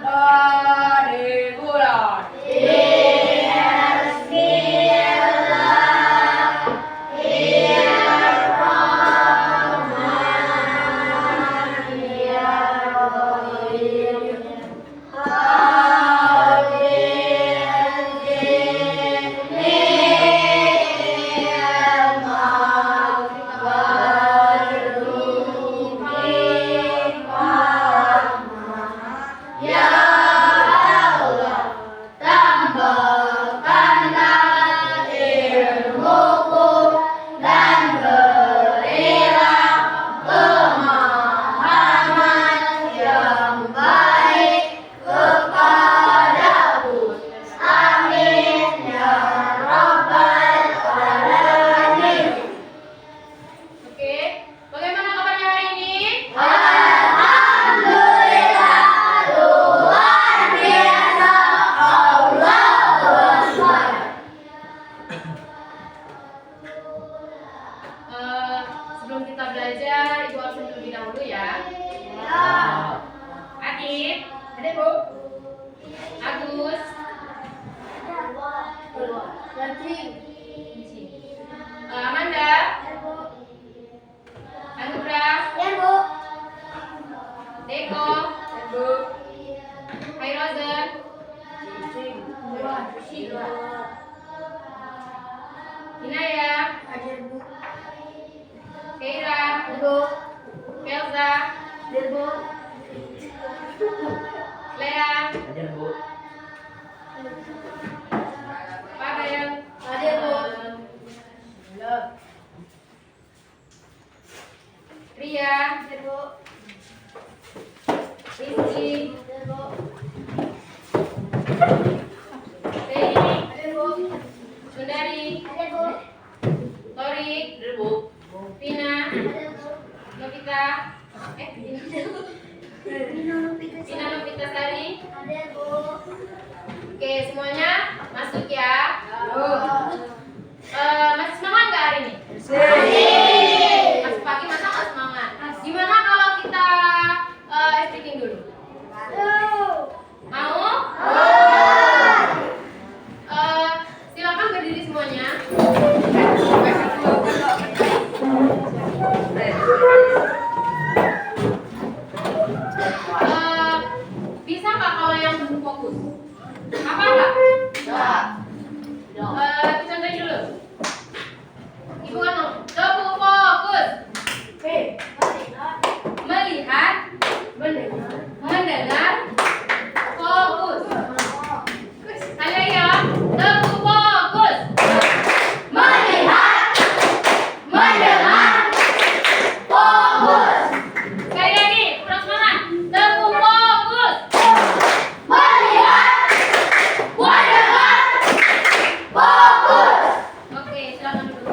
dari bulan. Sebelum kita belajar, Ibu absen terlebih dahulu ya. Adit, ada Bu. Agus, Amanda, Anugrah, Deko, Khairozen, Inaya, Keira, Kelza, Lea, Padel, Ria, Rizky, Teddy, Sundari, Torik, Vina, Novita, Vina Novita Sari. Oke, semuanya masuk ya. Masih semangat nggak hari ini? Masih pagi masa nggak semangat? Gimana kalau kita speaking dulu? Mau? Silakan berdiri semuanya. Bisa nggak kalau yang fokus? Apa enggak? Contohin dulu. Ibu kan teguh fokus. Melihat, mendengar, fokus. Kalian ya, teguh fokus. Melihat, mendengar, fokus. Sekali lagi, kurang semangat. Teguh fokus. Melihat, mendengar, fokus. Oke, silakan duduk.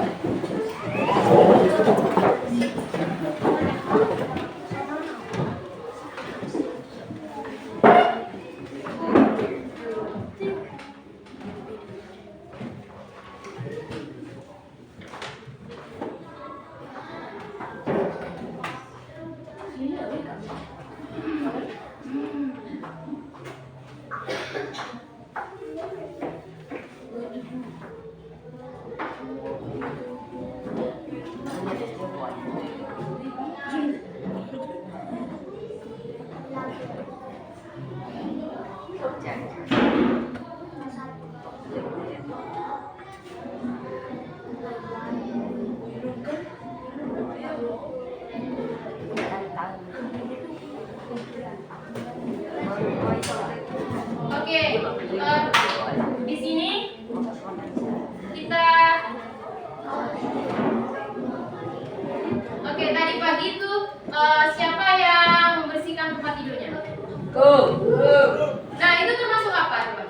Oke, di sini kita tadi pagi itu siapa yang membersihkan tempat tidurnya? Nah, itu termasuk apa coba?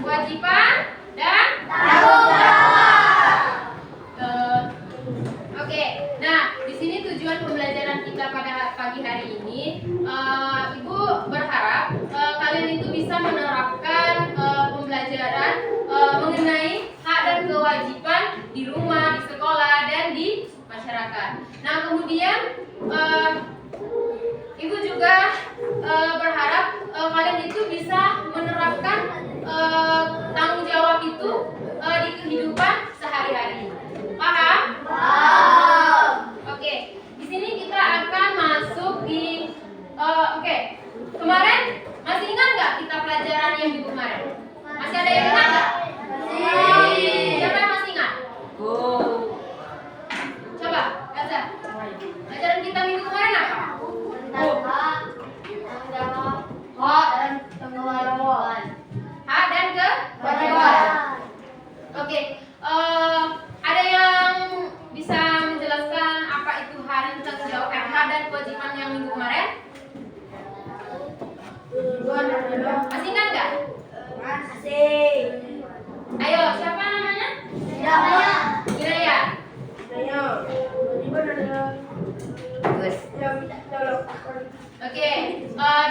Kewajiban dan tanggung jawab. Oke, nah di sini tujuan pembelajaran kita pada pagi hari ini berharap kalian itu bisa menerapkan tanggung jawab itu di kehidupan sehari-hari. Paham? Paham. Oke, di sini kita akan masuk di oke. Kemarin masih ingat nggak kita pelajaran yang minggu kemarin? Masih ada yang ingat nggak? Siapa yang masih ingat? Coba, Elsa. Pelajaran kita minggu kemarin apa? Hak dan kewajiban. Oke, ada yang bisa menjelaskan apa itu hak dan tanggung jawab, hak dan kewajiban yang minggu kemarin? Masih ingat nggak? Masih. Ayo, siapa namanya? Hidayah. Oke,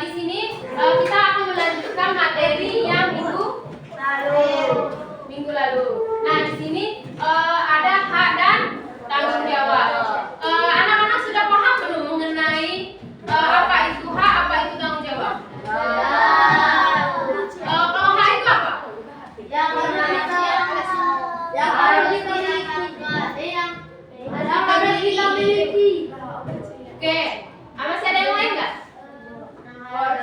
di sini kita akan melanjutkan materi yang minggu lalu. Nah, di sini ada hak dan tanggung jawab. Anak-anak sudah paham belum mengenai apa itu hak, apa itu tanggung jawab? Kalau hak itu apa? Yang harus dimiliki. Oke, masih ada yang lain nggak? Kalau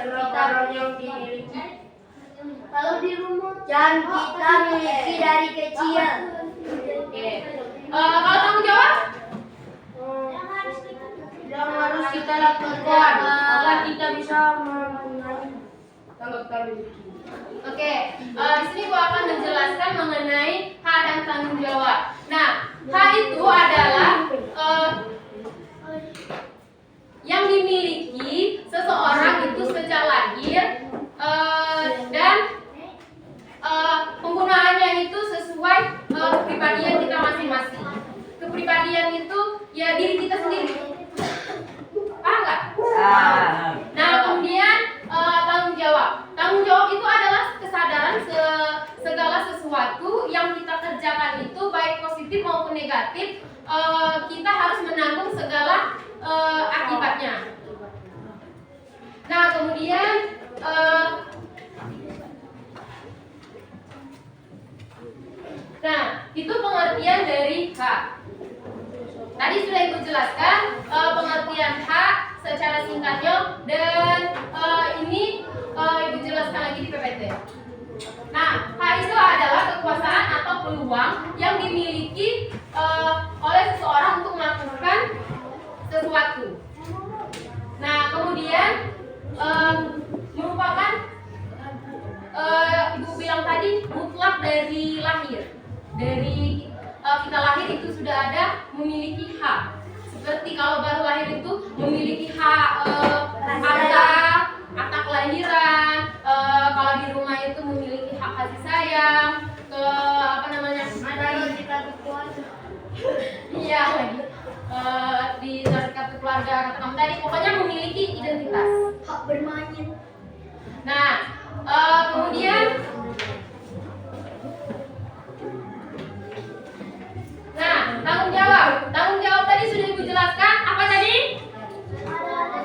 di rumah yang kita miliki dari kecil. Oke. Kalau tanggung jawab? Yang harus kita lakukan agar kita bisa mempunyai tanggung jawab. Oke, di sini gua akan menjelaskan mengenai hak dan tanggung jawab. Nah, hak itu adalah yang dimiliki seseorang itu sejak lahir dan penggunaannya itu sesuai kepribadian kita masing-masing. Kepribadian itu ya diri kita sendiri. Paham nggak? Nah, kemudian tanggung jawab. Tanggung jawab itu adalah kesadaran segala sesuatu yang kita kerjakan itu baik positif maupun negatif, kita harus menanggung segala akibatnya. Nah, kemudian itu pengertian dari hak. Tadi sudah Ibu jelaskan pengertian hak secara singkatnya, dan ini Ibu jelaskan lagi di PPT. Nah, hak itu adalah kekuasaan atau peluang yang dimiliki oleh seseorang untuk melakukan sesuatu. Nah, kemudian merupakan Ibu bilang tadi mutlak dari lahir. Dari kita lahir itu sudah ada memiliki hak. Seperti kalau baru lahir itu memiliki hak akta kelahiran, kalau di rumah itu memiliki hak kasih sayang, iya lagi di kartu keluarga kata kamu tadi, pokoknya memiliki identitas, Hak bermain. Nah, kemudian tanggung jawab. Tanggung jawab tadi sudah Ibu jelaskan. Apa tadi?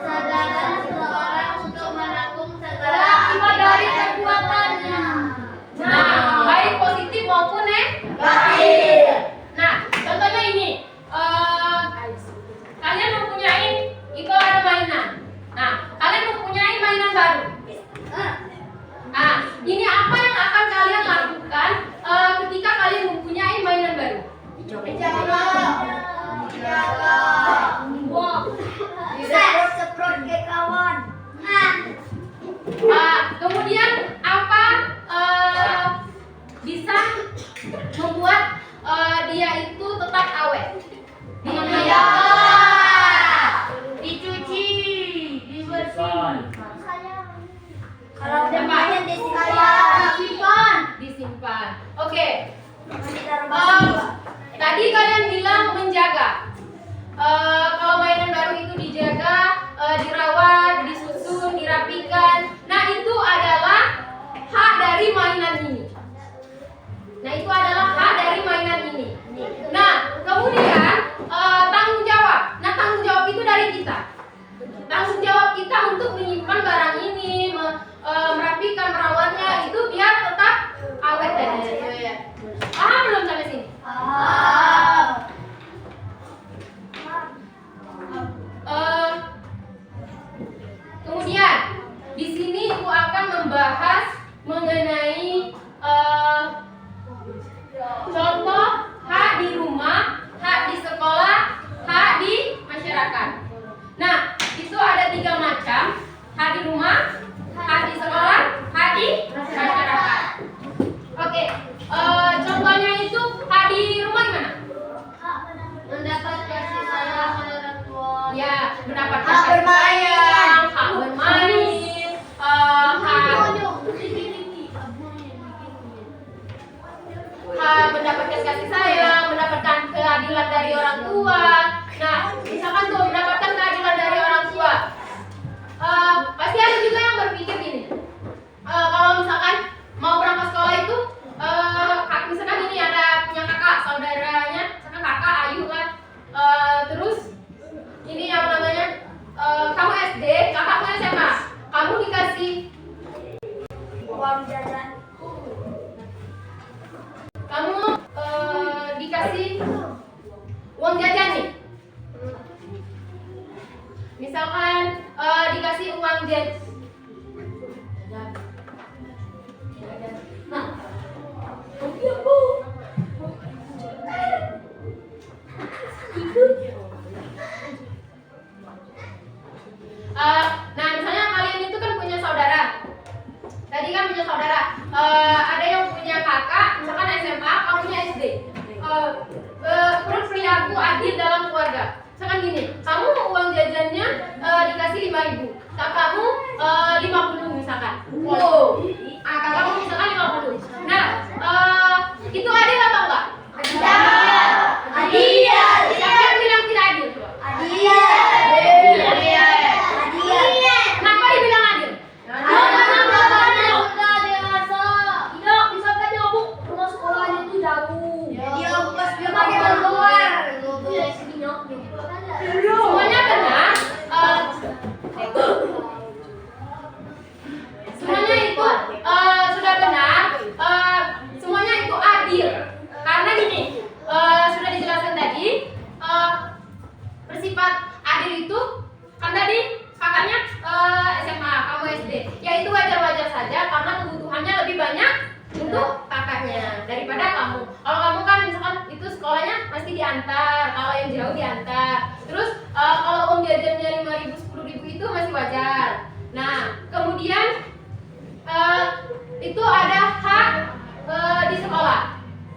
Kesadaran seseorang untuk menanggung segala Akibat dari perbuatannya. Nah, baik positif maupun negatif. Nah, contohnya ini. Kalian mempunyai, itu ada mainan. Nah, kalian mempunyai mainan baru. Nah, ini apa yang akan kalian lakukan ketika kalian mempunyai mainan baru? Seprot ke kawan. Kemudian apa bisa membuat dia itu tetap awet? Dijaga, dicuci, dibersih. Kalau udah main Disimpan. Oke. ditaruh Tadi kalian bilang menjaga. Kalau mainan baru itu dijaga, dirawat, disusun, dirapikan. Nah, itu adalah hak dari mainan ini. Nah, kemudian tanggung jawab. Nah, tanggung jawab itu dari kita. Tanggung jawab kita untuk menyimpan akan membahas mengenai contoh hak di rumah, hak di sekolah, hak di masyarakat. Nah, itu ada 3 macam: hak di rumah, hak di sekolah, hak di masyarakat. Oke, contohnya itu hak di rumah gimana? Mendapat kasih sayang oleh orang tua. Ya, mendapatkan Hak kasih bermain. sayang, hak bermain, hak mendapatkan kasih sayang, mendapatkan keadilan dari orang tua. Nah, misalkan tuh mendapatkan keadilan dari orang tua, pasti ada juga yang berpikir gini. Kalau misalkan mau berangkat sekolah itu, misalkan ini ada punya kakak, saudaranya, misalkan kakak Ayu kan, terus ini yang namanya kamu SD, kakakmu SMA, kamu dikasih Uang jajan. kamu dikasih uang jajan nih. Misalkan dikasih uang jajan. Nah, nah misalnya kalian itu kan punya saudara. Tadi kan punya saudara. Ada yang punya kakak, misalkan SMA, kamu punya SD. Perilaku adil dalam keluarga. Misalkan gini, kamu uang jajannya dikasih 5.000, kakakmu 50 misalkan. Wow. Kakakmu misalkan 50. Nah, itu adil apa enggak? Adil. Adil. Siapa yang bilang tidak adil? Adil. Kenapa dibilang adil? Karena bapaknya sudah dewasa. Tidak, bisa saja Bu, rumah sekolahnya itu jauh. Jadi pas dia pakai keluar. Semuanya benar. Semuanya itu sudah benar. Semuanya itu adil. Karena gini, sudah dijelaskan tadi, bersifat adil itu kan tadi kakaknya SMA, kamu SD. Ya itu wajar-wajar saja karena kebutuhannya lebih banyak untuk kakaknya daripada kamu. Kalau kamu kan misalkan itu sekolahnya pasti diantar, kalau yang jauh diantar. Terus kalau uang jajannya 5.000, 10.000 itu masih wajar. Nah, kemudian itu ada hak di sekolah.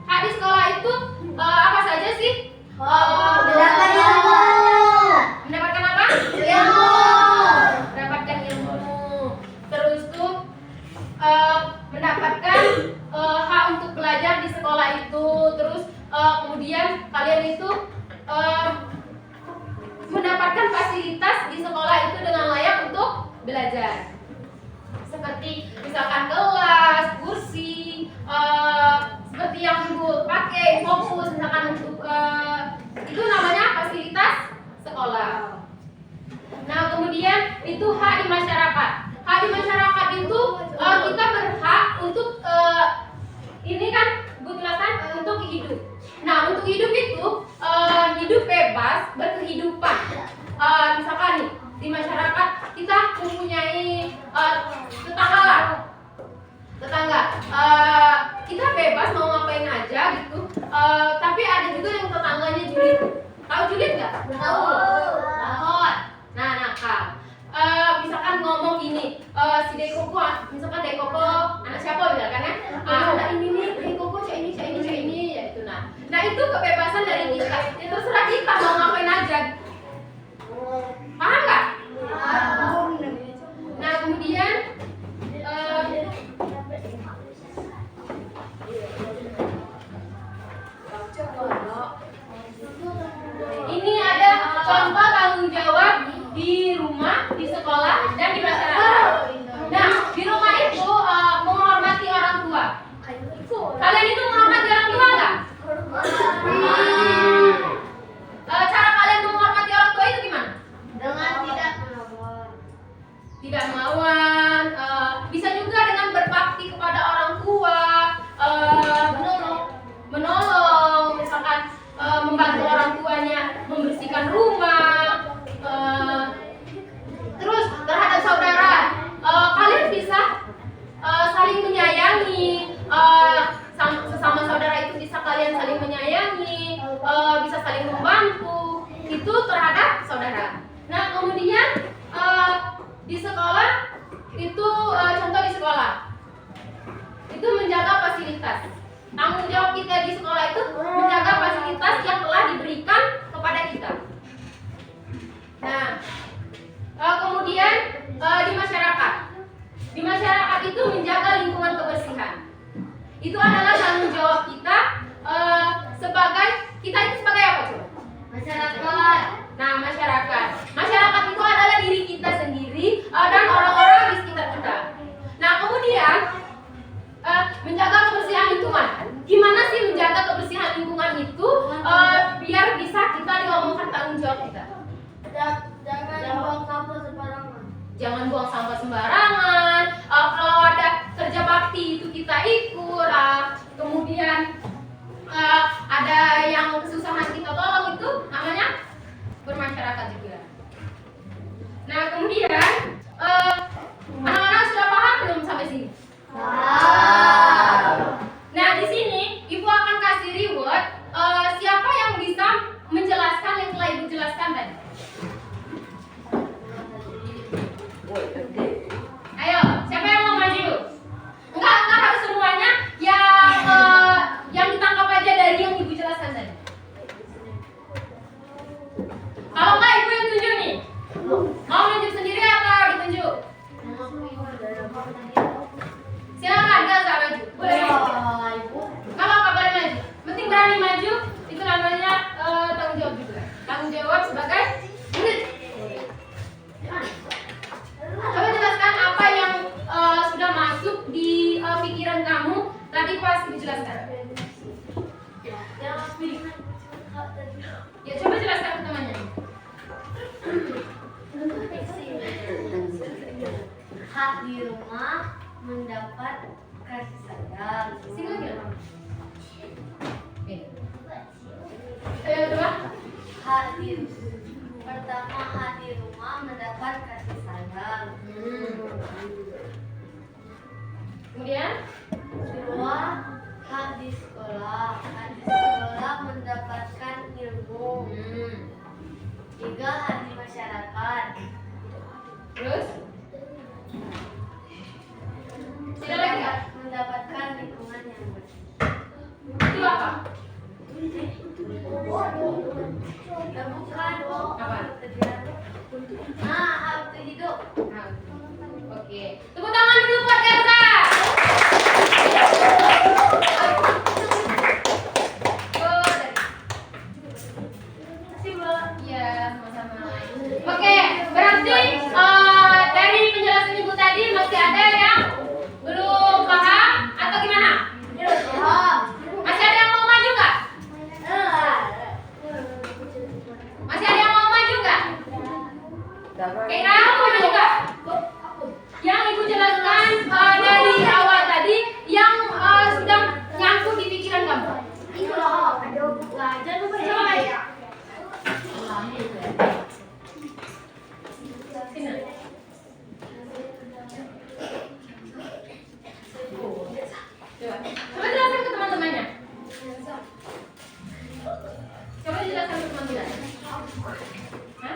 Hak di sekolah itu apa saja sih? Mendapatkan ilmu. Mendapatkan apa? Ilmu. Mendapatkan ilmu. Terus tuh mendapatkan hak untuk belajar di sekolah itu. Terus kemudian kalian itu mendapatkan fasilitas di sekolah itu dengan layak untuk belajar. Seperti misalkan kelas, kursi, seperti yang Ibu pakai, fokus misalkan untuk itu namanya fasilitas sekolah. Nah, kemudian itu hak di masyarakat. Hak di masyarakat itu kita berhak untuk ini kan Bu jelaskan untuk hidup. Nah, untuk hidup itu hidup bebas berkehidupan. Misalkan nih di masyarakat kita mempunyai tetangga, kita bebas mau ngapain aja gitu. Tapi ada juga yang tetangganya julid. Tahu julid nggak? Tahu. Nah, nakal. Misalkan ngomong gini, si Dekoko, misalkan Dekoko anak siapa misalkan ya? Anak ini nih, Dekoko cak ini, ya itu nah. Nah itu kebebasan dari kita. Ya terserah kita mau ngapain aja. Paham nggak? Nah kemudian ini ada contoh tanggung jawab di rumah, di sekolah, dan di masyarakat. Nah, di rumah itu menghormati orang tua. Kalian itu menghormati orang tua nggak? Cara kalian menghormati orang tua itu gimana? Dengan tidak Melawan. Bisa juga dengan berbakti kepada orang tua, menolong, misalkan membantu orang tuanya membersihkan rumah. Terus terhadap saudara, kalian bisa sekolah itu contoh di sekolah itu menjaga fasilitas. Tanggung jawab kita di sekolah itu menjaga fasilitas yang telah diberikan kepada kita. Nah, kemudian di masyarakat. Di masyarakat itu menjaga lingkungan kebersihan. Itu adalah tanggung jawab kita sebagai kita itu sebagai apa coba? Masyarakat. Nah, masyarakat. Masyarakat itu adalah diri kita sendiri dan orang-orang di sekitar kita. Nah, kemudian menjaga kebersihan lingkungan. Gimana sih menjaga kebersihan lingkungan itu biar bisa kita diomongkan tanggung jawab kita? Jangan buang sampah sembarangan. Jangan buang sampah sembarangan. Kalau ada kerja bakti itu kita ikut. Kemudian ada yang kesusahan kita tolong, itu namanya bermasyarakat juga. Nah, kemudian anak-anak sudah paham belum sampai sini? Nah, di sini Ibu akan kasih reward siapa yang bisa menjelaskan yang telah Ibu jelaskan tadi. Ayo, siapa yang mau maju? Enggak harus semuanya, yang ditangkap aja dari yang Ibu jelaskan tadi. Kalau enggak Ibu yang tunjuk nih. Mau nunjuk sendiri atau ditunjuk? Silakan, enggak usah maju. Boleh maju. Kalau enggak boleh maju. Penting berani maju, itu namanya tanggung jawab juga. Tanggung jawab sebagai murid. Coba jelaskan apa yang sudah masuk di pikiran kamu tadi pas dijelaskan. Ya, coba jelaskan ke temannya. Hak di rumah mendapat kasih sayang. Singkat ya. Ayo coba. Pertama, hak di rumah mendapat kasih sayang. Kemudian Kedua, hak di sekolah. Hak di sekolah mendapatkan ilmu. Tiga, hak di masyarakat. terus tidak lagi ya? Mendapatkan lingkungan yang bersih. Itu apa? Bukan. Apa? Nah, hak untuk hidup. Nah, oke. Tepuk tangan dulu buat Elsa. Iya, sama-sama. Oke, berarti dari penjelasan Ibu tadi masih ada yang belum paham atau gimana? Masih ada yang mau maju nggak? Masih ada yang mau maju nggak? Kira mau maju nggak? Yang Ibu jelaskan dari awal tadi yang sudah nyangkut di pikiran kamu. Jangan lupa Coba ya. Sini. Coba jelaskan ke teman-temannya. Coba jelaskan ke teman-temannya. Hah?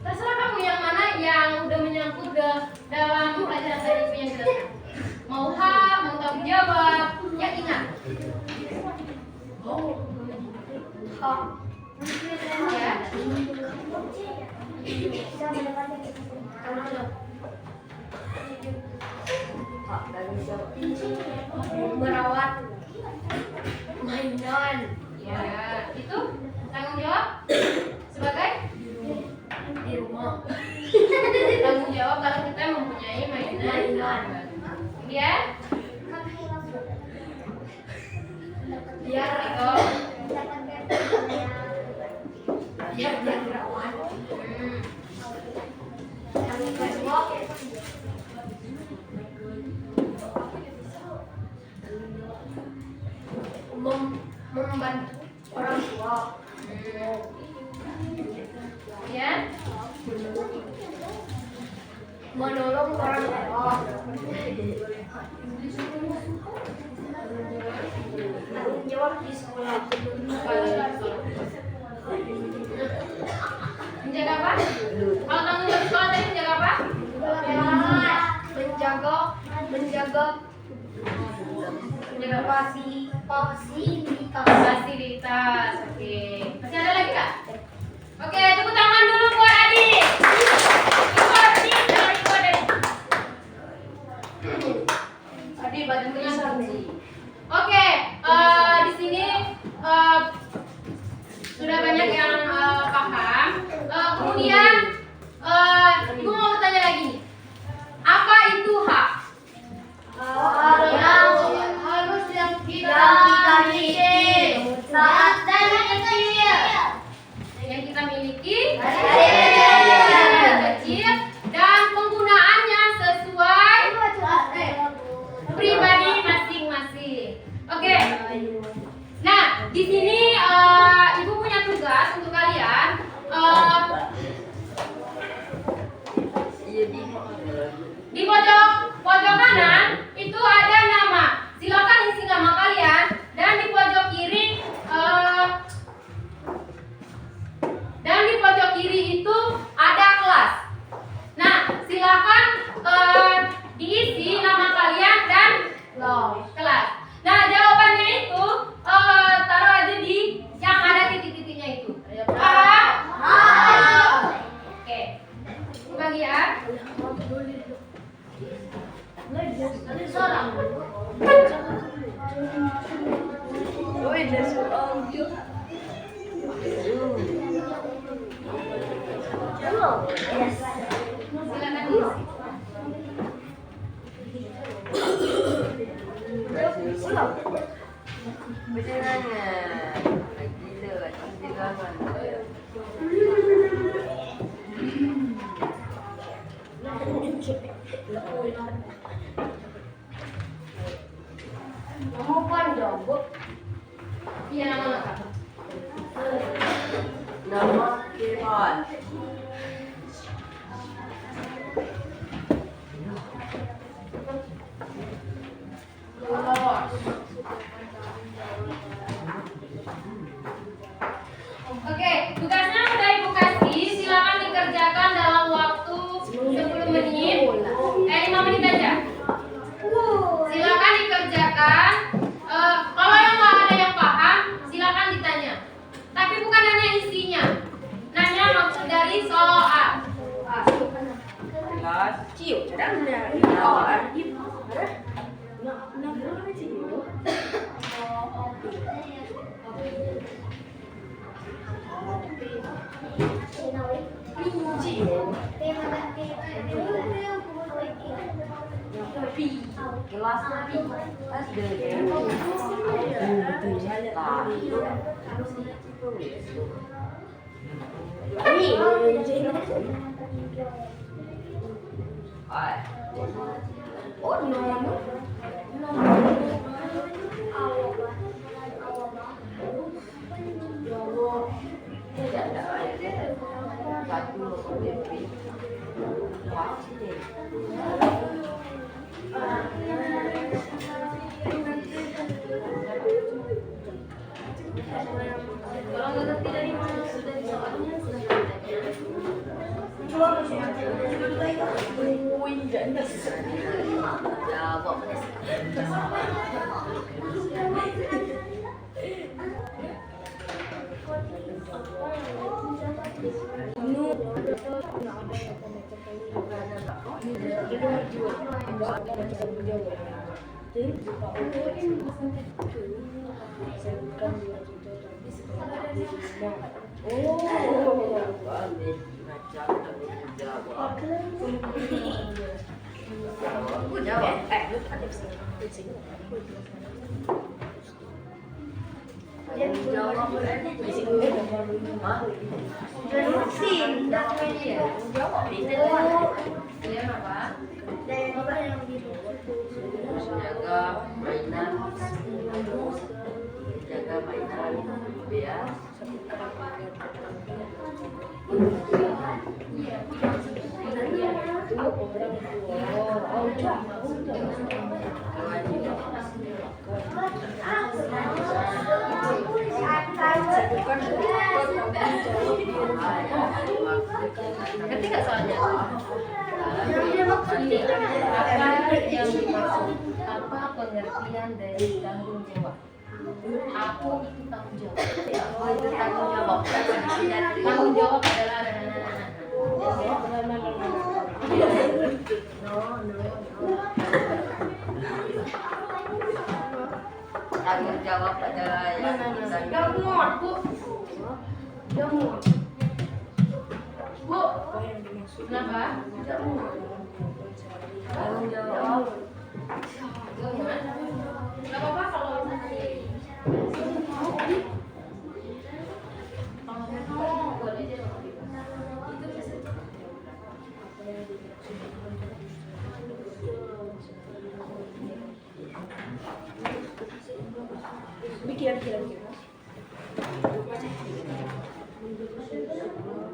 Terserah kamu yang mana yang udah menyangkut dalam pelajaran tadi Ibu yang jelaskan. Mau hak, mau tanggung jawab, yang ingat. Ya. merawat mainan. Ya, itu tanggung jawab sebagai Di rumah. tanggung jawab kalau kita mempunyai mainan. Kemudian Biar itu biar dirawat. Yang kedua, membantu orang tua. ya, Menolong orang tua. Tanggung jawab di sekolah. Menjaga apa? Kalau tanggung jawab sekolah tadi menjaga apa? Menjaga fasilitas. Oke. Masih ada lagi nggak? Oke, tepuk tangan dulu buat Adi. Adi badannya kunci. Oke, di sini sudah banyak yang paham. Kemudian Ibu mau tanya lagi. Apa itu hak? Yang kita miliki saat dari kecil. Yang kita miliki dari kecil dan penggunaannya sesuai pribadi masing-masing. Oke. Nah, di sini Ibu punya tugas untuk kalian. Di pojok kanan itu ada nama. Silakan isi nama kalian dan di pojok kiri itu ada kelas. Nah, silakan diisi nama kalian dan kelas. Nah, jawabannya itu taruh aja di yang ada titik-titiknya itu. Oke. Bagi ya. Silakan diisi. Iya, nama lengkap. Nama Kemon. Oke, tugasnya udah Ibu kasih. Silakan dikerjakan dalam waktu 10 menit. 5 menit aja. Silakan dikerjakan. Kalau yang nggak ada yang paham, silakan ditanya. Tapi bukan nanya isinya. Nanya maksud dari soal. Kelas. Kalau nggak ngerti dari mana sudah soalnya silahkan Jaga mainan biar Iya. Ngerti nggak soalnya? Apa pengertian dari tanggung jawab? Aku itu tanggung jawab. Oh, itu tanggung jawab. Tanggung jawab adalah Tanggung jawab adalah yang Bu, kenapa? tanggung jawab. Gak apa-apa kalau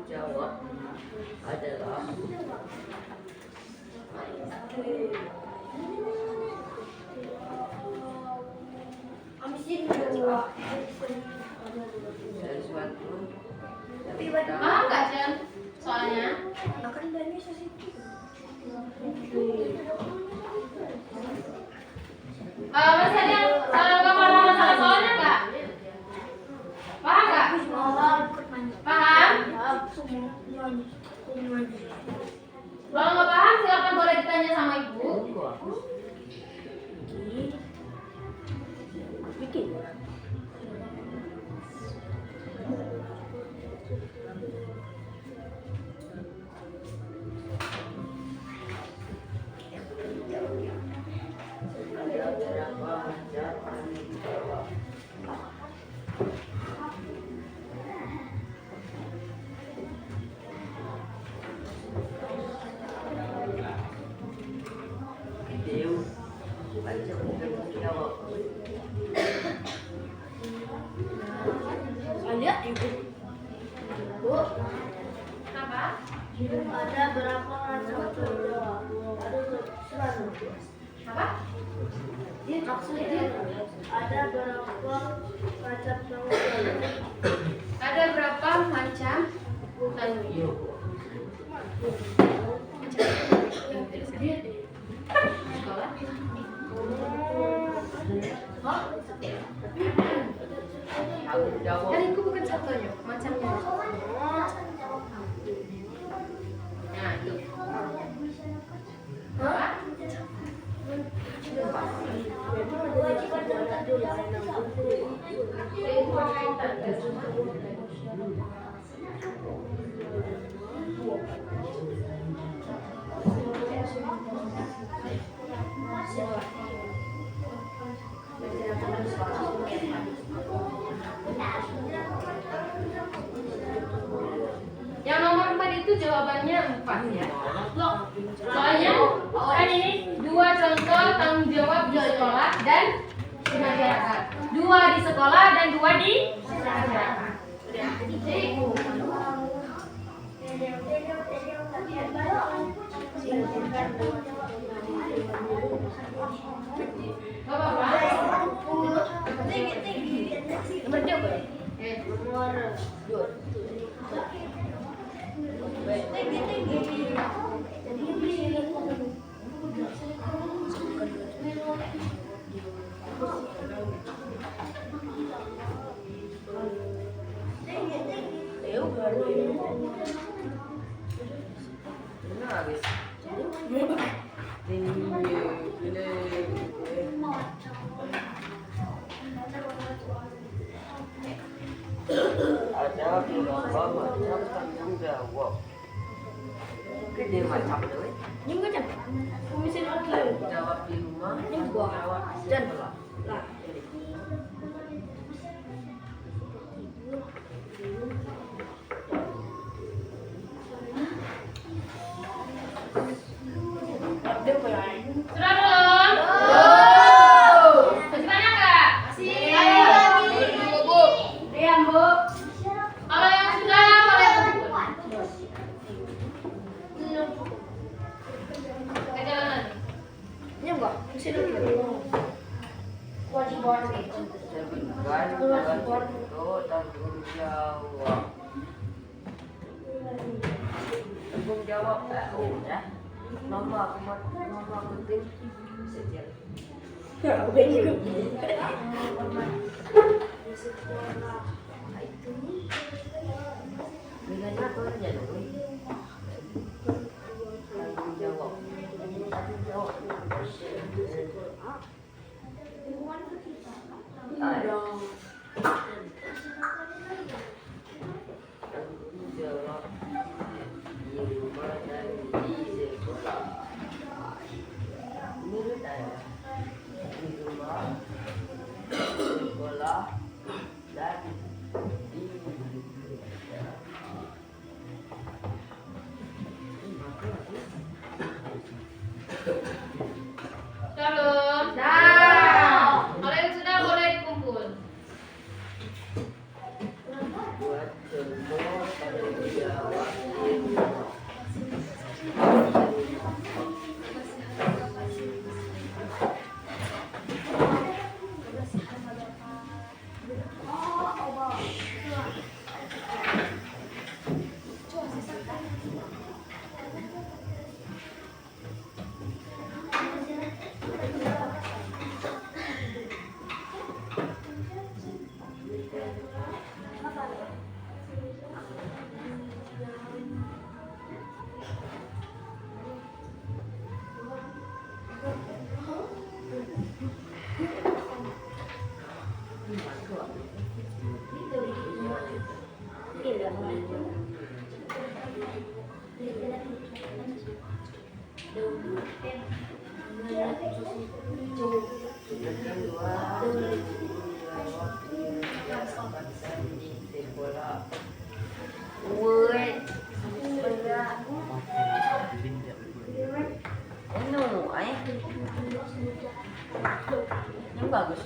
Jawab adalah sesuatu paham nggak Jen? Soalnya masih ada yang nggak paham masalah soalnya nggak? Paham nggak? Paham? Kalau nggak paham silakan boleh ditanya sama ibu. Kenapa? Ada berapa macam tanggung jawab? Apa? Maksudnya ada berapa macam tanggung jawab? Ada berapa macam tanggung jawab? Sekolah? tanggung jawab. Kan itu bukan satunya, macamnya. Nah, itu. Apa? Yang nomor 4 itu jawabannya 4 ya. Loh, soalnya kan ini 2 contoh tanggung jawab di sekolah dan di masyarakat. 2 di sekolah dan 2 di masyarakat. Jadi, gak apa-apa. Nomor 2 boleh? Nomor 2. Ada berapa macam tanggung jawab? Gede macam tu. Ini macam komisi lagi. Jawab di rumah, Ini gua. jawab di Dan sekolah. lah. Sudah belum? Masih banyak nggak? Bu. Diam, Bu. Kalau yang sudah boleh kumpul. Mama penting sejak. Bedanya apa aja dong? Tanggung jawab. Tanggung jawab di rumah dan di sekolah. Menurut saya di rumah, sekolah dan di Shalom. Kalau yang sudah boleh dikumpul. buat semua tanggung jawab di rumah. Yang bagus.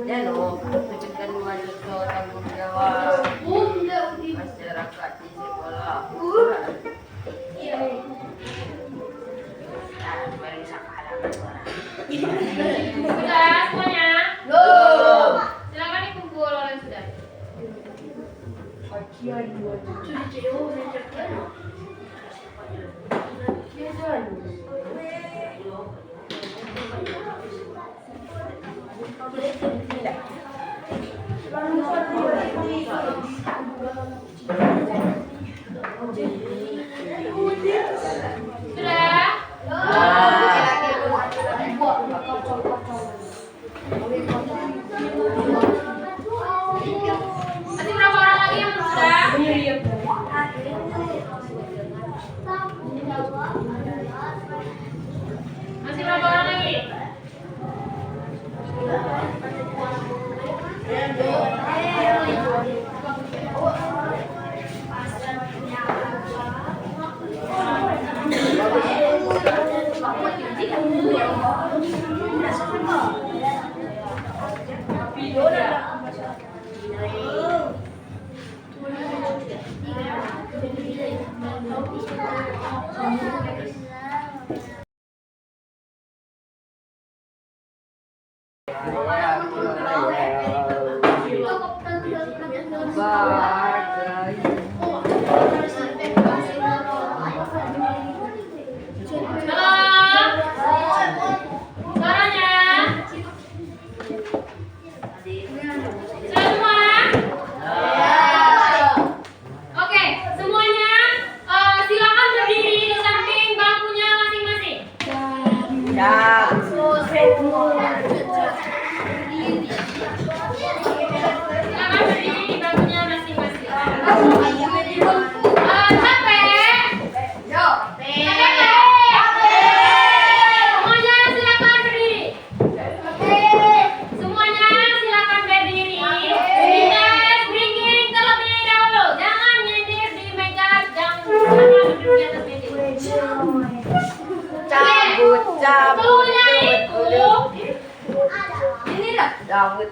Ya no, tunjukkan mahasiswa tanggung jawab masyarakat di sekolah. Sudah semuanya? Belum. Silakan dikumpul oleh sudah. Masih berapa orang lagi yang belum sudah? Masih berapa orang lagi?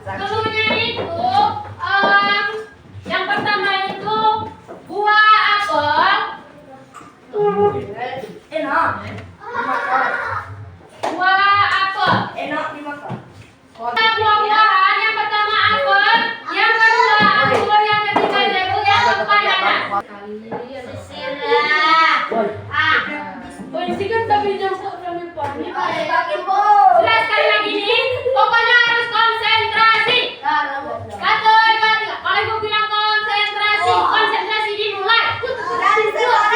Keluarnya itu yang pertama itu buah apel. Buah apel. Enak dimakan. Buah-buahan yang pertama apel, yang kedua anggur, yang ketiga jeruk, yang keempat nanas. Kan tapi jauh dari pani. Sudah sekali lagi nih, pokoknya harus konsentrasi. Satu, dua, tiga. Kalau ibu bilang konsentrasi, konsentrasi dimulai. Dan konsentrasi.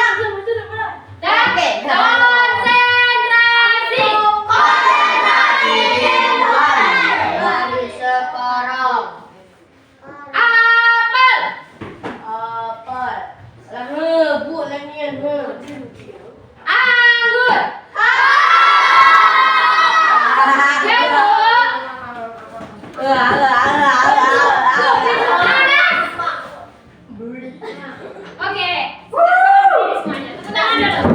Apel. Anggur. Oke, semuanya. Tepuk tangan dulu.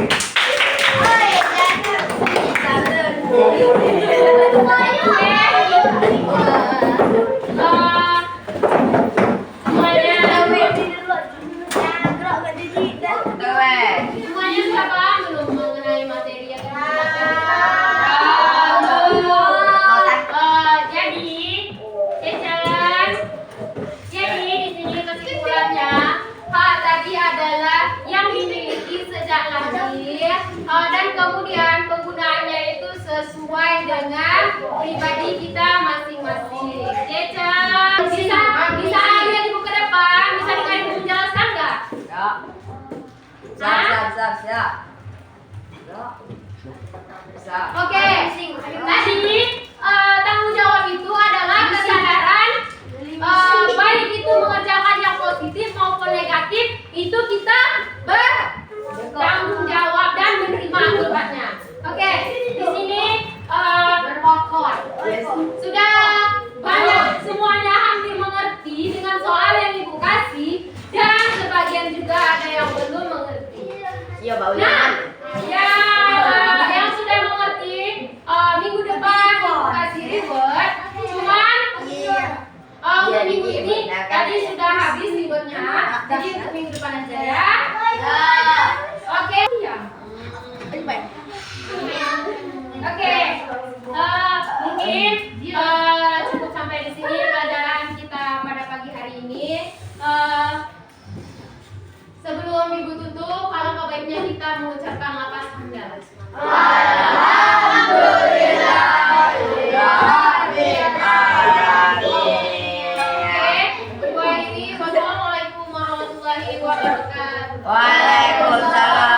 Semuanya sudah paham belum mengenai materi yang kita jadi di sini kesimpulannya, tadi adalah yang dimiliki sejak lahir dan kemudian penggunaannya itu sesuai dengan pribadi kita masing-masing. Bisa lihat ibu ke depan, bisa dengar ibu menjelaskan nggak? Oke, tadi tanggung jawab itu adalah kesadaran baik itu mengerjakan yang positif maupun negatif, itu kita bertanggung jawab dan menerima akibatnya. Oke, di sini sudah banyak semuanya hampir mengerti dengan soal yang ibu kasih, dan sebagian juga ada yang belum mengerti. Nah, yang sudah mengerti minggu depan ibu kasih ribet, cuman minggu ini tadi sudah habis ribetnya, jadi untuk minggu depan aja ya. Oke. Oke, mungkin cukup sampai di sini pelajaran kita pada pagi hari ini. Sebelum ibu tutup, kalau baiknya kita mengucapkan lapas hamdalah. Alhamdulillah. Oke, berdua ini wabarakatuh. Waalaikumsalam